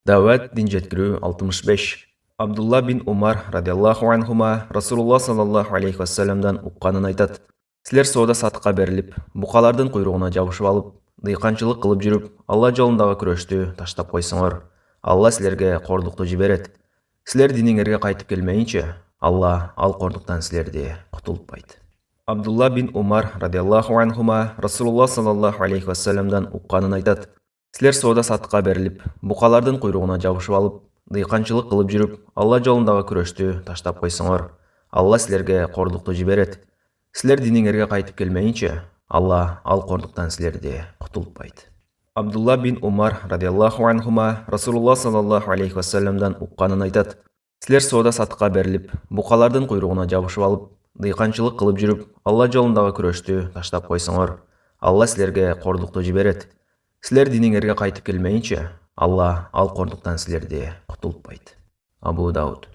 Дәвәт дин жеткирүү 65. Абдулла бин Умар радиаллаху анхума Расулулла саллаллаху алейхи вассаламдан укканын айтат. Силер соода сатыкка берилип, букалардын куйругуна жабышып алып, дыйканчылык кылып жүрүп, Алла жолундагы күрөштү таштап койсоңор, Алла силерге кордукту жиберет. Силер диниңерге кайтып келмейинче, Алла ал кордуктан силерди кутултпайт. Абдулла бин Умар радиаллаху анхума Расулулла саллаллаху алейхи вассаламдан укканын айтат. Силер соода сатыкка берилип, букалардын куйругуна жабышып алып, дыйканчылык кылып жүрүп, Алла жолундагы күрөштү таштап койсоңор, Алла силерге кордукту жиберет. Силер диниңерге кайтып келмейинче, Алла ал кордуктан силерди кутултпайт. Абдулла бин Умар радиаллаху анхума Расулулла саллаллаху алейхи вассаламдан укканын айтат. Силер соода сатыкка берилип, букалардын куйругуна жабышып алып, дыйканчылык кылып жүрүп, Алла жолундагы күрөштү таштап койсоңор, Алла силерге кордукту жиберет. Силер диниңерге кайтып келмейинче, Алла ал кордуктан силерди кутултпайт. Абу Дауд.